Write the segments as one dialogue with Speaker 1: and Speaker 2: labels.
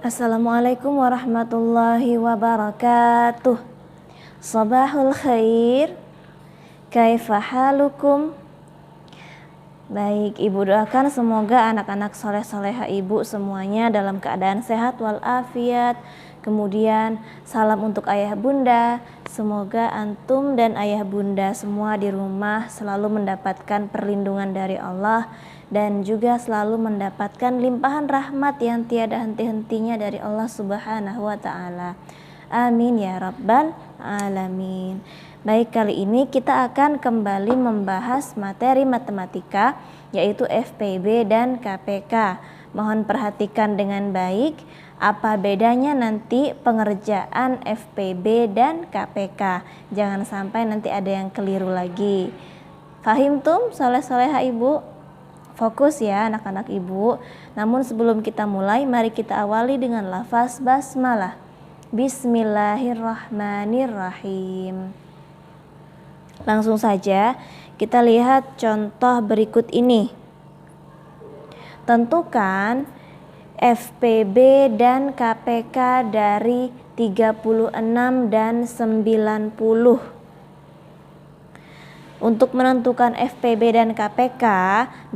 Speaker 1: Assalamualaikum warahmatullahi wabarakatuh. Sabahul khair. Kaifa halukum? Baik, Ibu doakan semoga anak-anak soleh-soleha Ibu semuanya dalam keadaan sehat walafiat. Kemudian salam untuk ayah bunda. Semoga antum dan ayah bunda semua di rumah selalu mendapatkan perlindungan dari Allah dan juga selalu mendapatkan limpahan rahmat yang tiada henti-hentinya dari Allah Subhanahu wa taala. Amin ya rabbal alamin. Baik, kali ini kita akan kembali membahas materi matematika yaitu FPB dan KPK. Mohon perhatikan dengan baik apa bedanya nanti pengerjaan FPB dan KPK. Jangan sampai nanti ada yang keliru lagi. Fahim tum soleh-soleha Ibu? Fokus ya anak-anak Ibu. Namun sebelum kita mulai, mari kita awali dengan lafaz basmalah. Bismillahirrahmanirrahim. Langsung saja kita lihat contoh berikut ini. Tentukan FPB dan KPK dari 36 dan 90. Untuk menentukan FPB dan KPK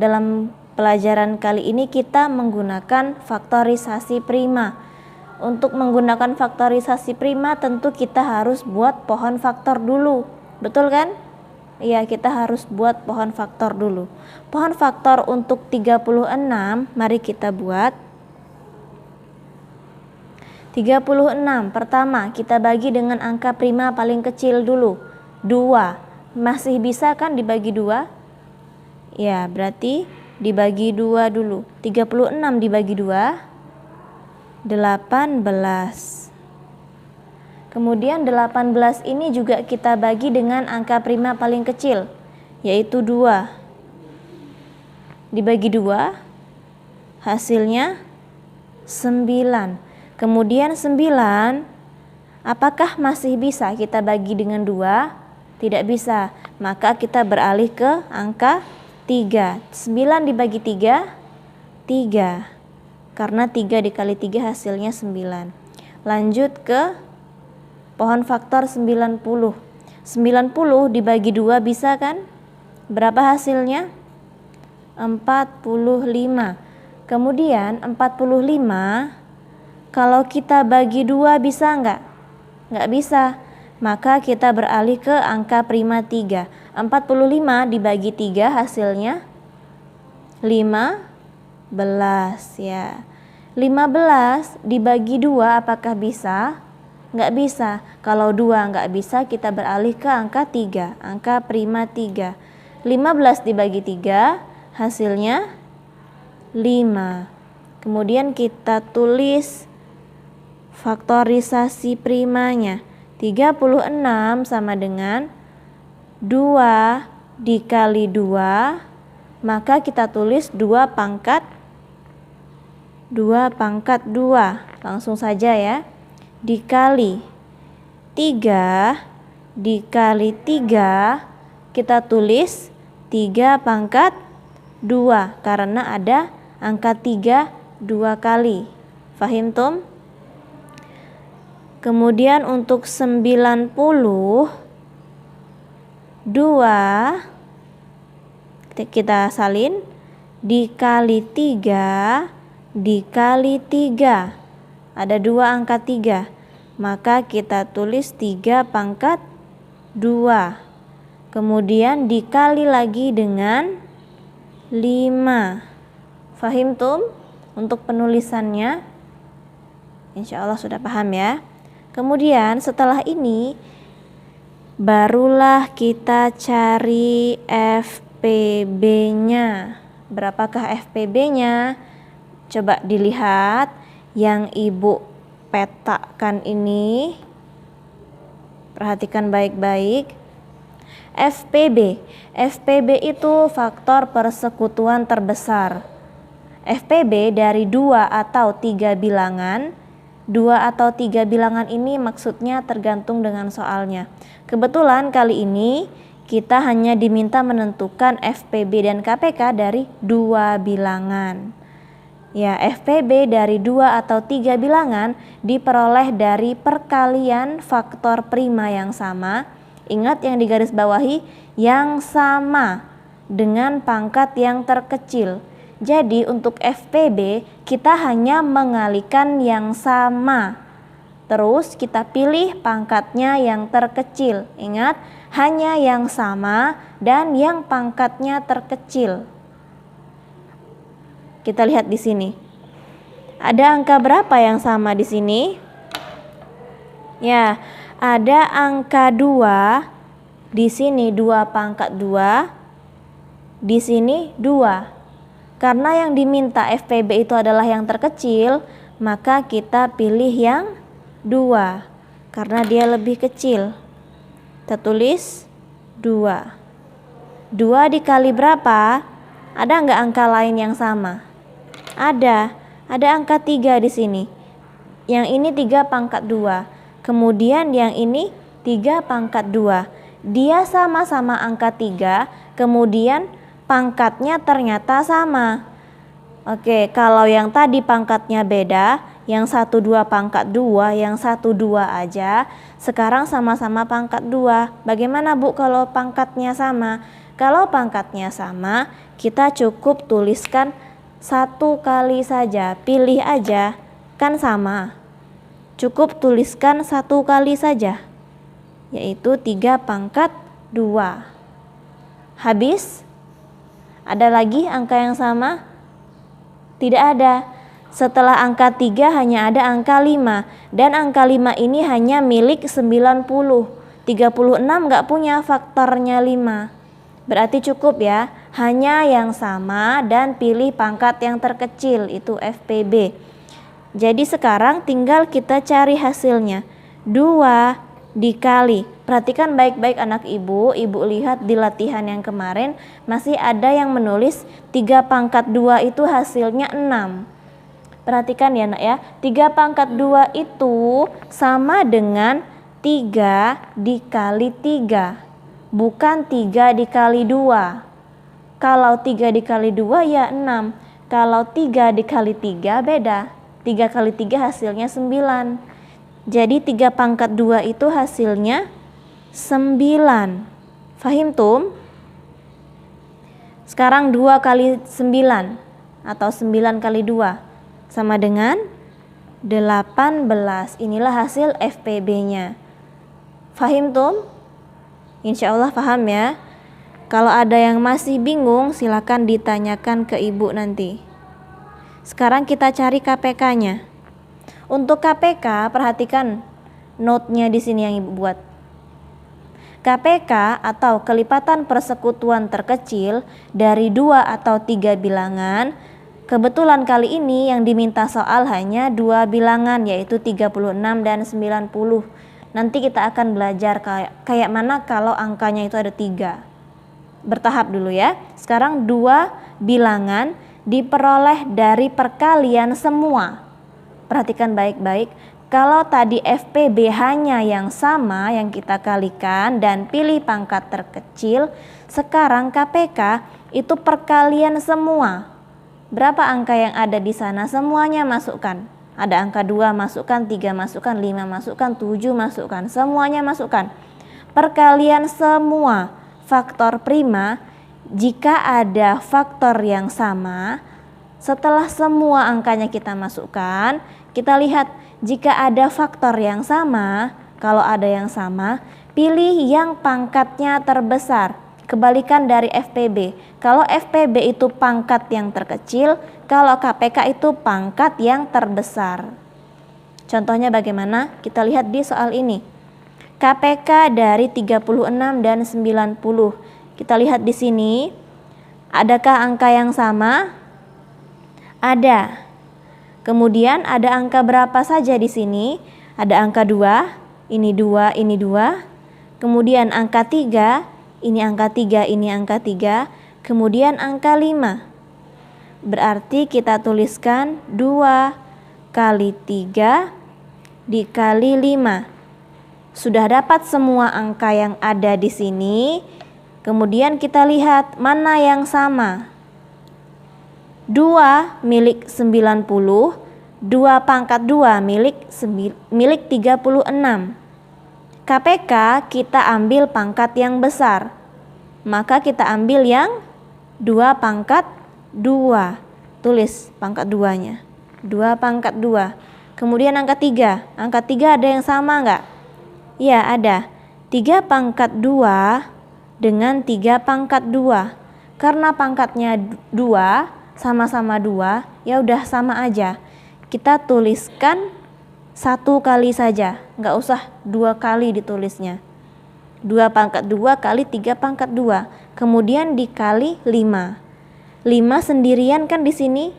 Speaker 1: dalam pelajaran kali ini kita menggunakan faktorisasi prima. Untuk menggunakan faktorisasi prima tentu kita harus buat pohon faktor dulu. Betul kan? Iya, kita harus buat pohon faktor dulu. Pohon faktor untuk 36 mari kita buat. 36 pertama kita bagi dengan angka prima paling kecil dulu, 2. Masih bisa kan dibagi 2? Ya, berarti dibagi 2 dulu. 36 dibagi 2, 18. Kemudian 18 ini juga kita bagi dengan angka prima paling kecil, yaitu 2. Dibagi 2, hasilnya 9. Kemudian 9, apakah masih bisa kita bagi dengan 2? Tidak bisa, maka kita beralih ke angka 3. 9 dibagi 3, 3. Karena 3 dikali 3 hasilnya 9. Lanjut ke pohon faktor 90. 90 dibagi 2 bisa kan? Berapa hasilnya? 45. Kemudian 45 kalau kita bagi 2 bisa enggak? Enggak bisa. Maka kita beralih ke angka prima 3. 45 dibagi 3 hasilnya 15 ya. 15 dibagi 2 apakah bisa? Enggak bisa. Kalau 2 enggak bisa kita beralih ke angka 3, angka prima 3. 15 dibagi 3 hasilnya 5. Kemudian kita tulis faktorisasi primanya. 36 sama dengan 2 dikali 2, maka kita tulis 2 pangkat 2. Langsung saja ya. Dikali 3 dikali 3, kita tulis 3 pangkat 2 karena ada angka 3 2 kali. Fahim tum? Kemudian untuk 90, 2 kita salin dikali 3 dikali 3. Ada 2 angka 3. Maka kita tulis 3 pangkat 2. Kemudian dikali lagi dengan 5. Fahim tum? Untuk penulisannya insya Allah sudah paham ya. Kemudian setelah ini barulah kita cari FPB-nya. Berapakah FPB-nya? Coba dilihat yang Ibu petakan ini. Perhatikan baik-baik. FPB itu faktor persekutuan terbesar. FPB dari 2 atau 3 bilangan. 2 atau 3 bilangan ini maksudnya tergantung dengan soalnya. Kebetulan kali ini kita hanya diminta menentukan FPB dan KPK dari 2 bilangan. Ya, FPB dari 2 atau 3 bilangan diperoleh dari perkalian faktor prima yang sama. Ingat yang digarisbawahi, yang sama dengan pangkat yang terkecil. Jadi untuk FPB kita hanya mengalikan yang sama. Terus kita pilih pangkatnya yang terkecil. Ingat, hanya yang sama dan yang pangkatnya terkecil. Kita lihat di sini. Ada angka berapa yang sama di sini? Ya, ada angka 2. Di sini 2 pangkat 2. Di sini 2. Karena yang diminta FPB itu adalah yang terkecil, maka kita pilih yang 2 karena dia lebih kecil. Kita tulis 2. 2 dikali berapa? Ada nggak angka lain yang sama? Ada angka 3 di sini. Yang ini 3 pangkat 2. Kemudian yang ini 3 pangkat 2. Dia sama-sama angka 3, kemudian pangkatnya ternyata sama. Oke, kalau yang tadi pangkatnya beda, yang 1 2 pangkat 2, yang 1 2 aja, sekarang sama-sama pangkat 2. Bagaimana Bu kalau pangkatnya sama? Kalau pangkatnya sama, kita cukup tuliskan 1 kali saja, pilih aja, kan sama. Cukup tuliskan 1 kali saja, yaitu 3 pangkat 2. Habis? Ada lagi angka yang sama? Tidak ada. Setelah angka 3 hanya ada angka 5, dan angka 5 ini hanya milik 90. 36 nggak punya faktornya 5. Berarti cukup ya, hanya yang sama dan pilih pangkat yang terkecil, itu FPB. Jadi sekarang tinggal kita cari hasilnya. 2 dikali, perhatikan baik-baik anak ibu lihat di latihan yang kemarin masih ada yang menulis 3 pangkat 2 itu hasilnya 6. Perhatikan ya nak ya, 3 pangkat 2 itu sama dengan 3 dikali 3. Bukan 3 dikali 2. Kalau 3 dikali 2 ya 6. Kalau 3 dikali 3 beda. 3 kali 3 hasilnya 9. Jadi 3 pangkat 2 itu hasilnya 9. Fahim tum? Sekarang 2 kali 9 atau 9 kali 2 sama dengan 18. Inilah hasil FPB-nya. Fahim tum? Insya Allah paham ya. Kalau ada yang masih bingung silakan ditanyakan ke ibu nanti. Sekarang kita cari KPK-nya. Untuk KPK perhatikan note-nya di sini yang ibu buat. KPK atau kelipatan persekutuan terkecil dari 2 atau 3 bilangan. Kebetulan kali ini yang diminta soal hanya 2 bilangan, yaitu 36 dan 90. Nanti kita akan belajar kayak mana kalau angkanya itu ada 3. Bertahap dulu ya. Sekarang 2 bilangan diperoleh dari perkalian semua. Perhatikan baik-baik. Kalau tadi FPB hanya yang sama yang kita kalikan dan pilih pangkat terkecil, sekarang KPK itu perkalian semua. Berapa angka yang ada di sana? Semuanya masukkan. Ada angka 2 masukkan, 3 masukkan, 5 masukkan, 7 masukkan, semuanya masukkan. Perkalian semua faktor prima, jika ada faktor yang sama, setelah semua angkanya kita masukkan, kita lihat jika ada faktor yang sama, kalau ada yang sama, pilih yang pangkatnya terbesar. Kebalikan dari FPB. Kalau FPB itu pangkat yang terkecil, kalau KPK itu pangkat yang terbesar. Contohnya bagaimana? Kita lihat di soal ini. KPK dari 36 dan 90. Kita lihat di sini. Adakah angka yang sama? Ada. Kemudian ada angka berapa saja di sini? Ada angka 2, ini 2, ini 2. Kemudian angka 3, ini angka 3, ini angka 3. Kemudian angka 5. Berarti kita tuliskan 2 kali 3 dikali 5. Sudah dapat semua angka yang ada di sini. Kemudian kita lihat mana yang sama. 2 milik 90, 2 pangkat 2 milik 36. KPK kita ambil pangkat yang besar. Maka kita ambil yang 2 pangkat 2. Tulis pangkat 2-nya. 2 pangkat 2. Kemudian angka 3. Angka 3 ada yang sama enggak? Ya, ada. 3 pangkat 2 dengan 3 pangkat 2. Karena pangkatnya 2, sama-sama 2, ya udah sama aja. Kita tuliskan 1 kali saja, nggak usah 2 kali ditulisnya. 2 pangkat 2 kali 3 pangkat 2, kemudian dikali 5. 5 sendirian kan di sini,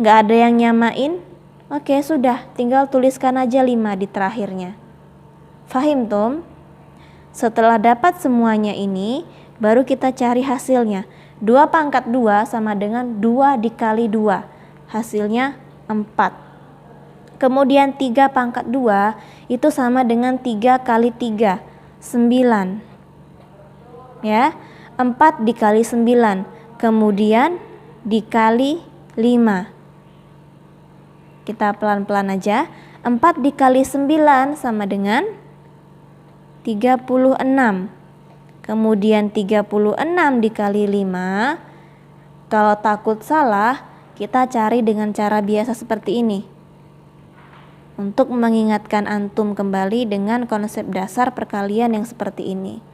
Speaker 1: nggak ada yang nyamain. Oke, sudah, tinggal tuliskan aja 5 di terakhirnya. Fahim, Tom? Setelah dapat semuanya ini, baru kita cari hasilnya. 2 pangkat 2 sama dengan 2 dikali 2, hasilnya 4. Kemudian 3 pangkat 2 itu sama dengan 3 kali 3, 9. Ya, 4 dikali 9, kemudian dikali 5. Kita pelan-pelan aja. 4 dikali 9 sama dengan 36. Kemudian 36 dikali 5. Kalau takut salah, kita cari dengan cara biasa seperti ini. Untuk mengingatkan antum kembali dengan konsep dasar perkalian yang seperti ini.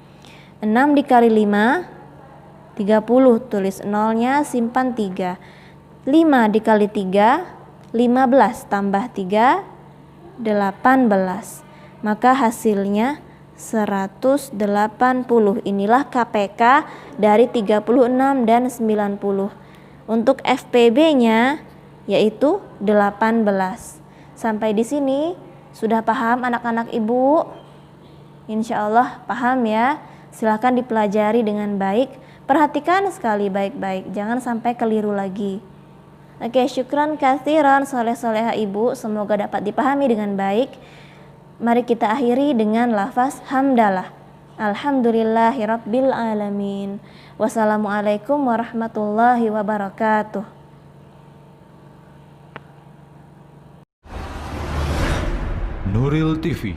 Speaker 1: 6 dikali 5, 30. Tulis nolnya, simpan 3. 5 dikali 3, 15 tambah 3, 18. Maka hasilnya 180. Inilah KPK dari 36 dan 90. Untuk FPB-nya yaitu 18. Sampai di sini sudah paham anak-anak ibu? Insya Allah paham ya. Silahkan dipelajari dengan baik. Perhatikan sekali baik-baik, jangan sampai keliru lagi. Oke, syukran katsiran soleh-soleha ibu. Semoga dapat dipahami dengan baik. Mari kita akhiri dengan lafaz hamdalah. Alhamdulillahirabbil alamin. Wassalamualaikum warahmatullahi wabarakatuh.
Speaker 2: Nuril TV